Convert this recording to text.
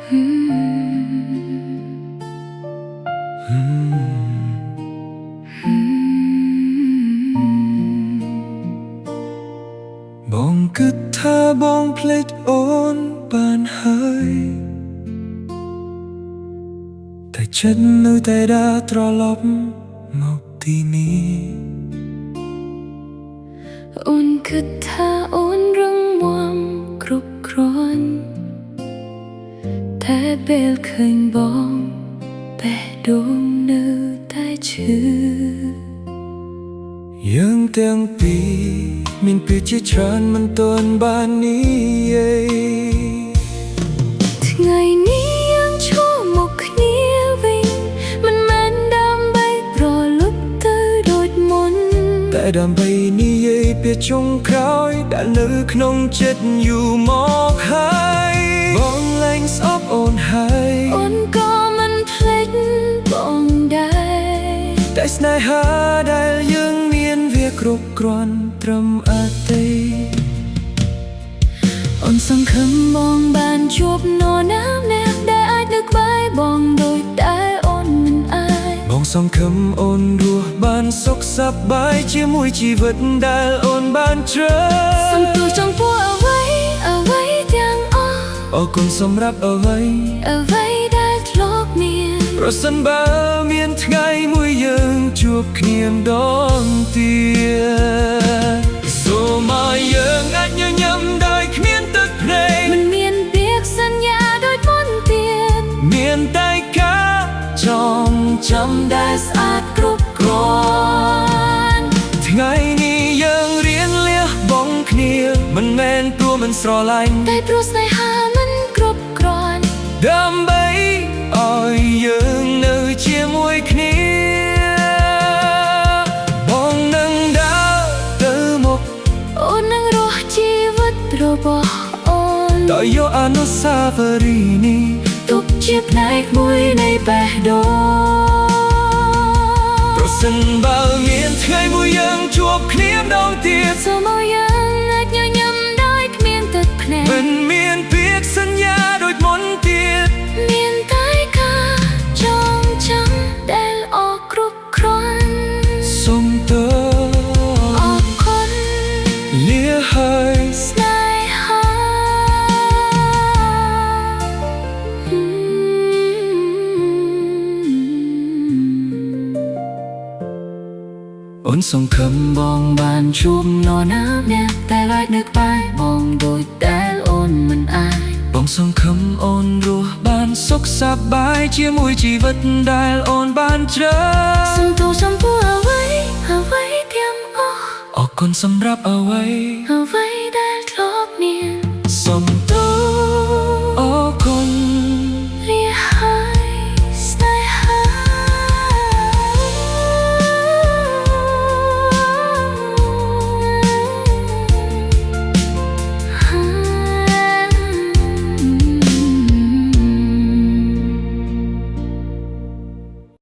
បងគិតថាបងភ្លេចអូនបានហើយតែចិត្តនៅតែដើរត្រឡប់មកទីនេះអូនគិតថាអូនរឹងមាំគ្រប់គ្រាន់តែពេលឃើញបងបេះដូងនៅតែឈឺយើងទាំងពីរមានពីជាច្រើនមិនទាន់បាននិយាយថ្ងៃនេះយើងឈរមកគ្នាវិញមិនមែនដើម្បីប្រលប់ទៅដូចមុនតែដើម្បីនិយាយពីចុងក្រោយដែលនៅក្នុងចិត្តយូរមកហើយបងលែងស្អប់អូនហើយអូនក៏មិនភ្លេចបងដែរតែស្នេហាដែលយើងមានវាគ្រប់គ្រាន់ត្រឹមអតីតអូនសង្ឃឹមបងបានជួបនរណាម្នាក់ដែលអាចនៅក្បែរបងដូចតែអូនមិនអាចបងសង្ឃឹមអូនរស់បានសុខសប្បាយជាមួយជីវិតដែលអូនបានជ្រើសសំទោសចំពោះអ្វីទាំងអស់អរគុណសម្រាប់អ្វីដែលធ្លាប់មានប្រសិនបើមានថ្ងៃមួយយើងជួបគ្នាម្ដងទៀតសូមឲ្យយើងអាចញញឹមដោយគ្មានទឹកភ្នែកមិនមានពាក្យសន្យាដូចមុនទៀតមានតែការចងចាំដែលស្អាតគ្រប់គ្រាន់ថ្ងៃនេះយើងរៀនលះបង់គ្នាមិនមែនព្រោះមិនស្រឡាញ់តែព្រោះស្នេហាមិនគ្រប់គ្រាន់ដើម្បីឲ្យយើងនៅជាមួយគ្នាបងនឹងដើរទៅមុខអូននឹងរស់ជីវិតរបស់អូនដោយយកអនុស្សាវរីយ៍នេះទុកជាផ្នែកមួយនៃបេះដូងប្រសិនបើមានថ្ងៃមួយយើងជួបគ្នាម្ដងទៀតសូមឲ្យយើងអាចញញឹមដោយគ្មានទឹកភ្នែកមិនមានពាក្យសន្យាដូចមុនទៀតមានតែការចងចាំដែលអស់គ្រប់គ្រាន់សូមទោសអរគុណលាហើយស្នេហាអូនសង្ឃឹមបងបានជួបនរណាម្នាក់តែអាចនៅក្បែរបងដូចដែលអូនមិនអាចបងសង្ឃឹមអូនរស់បានសុខសប្បាយជាមួយជីវិតដែលអូនបានជ្រើសសំទោសចំពោះអ្វីទាំងអស់អរគុណសម្រាប់អ្វី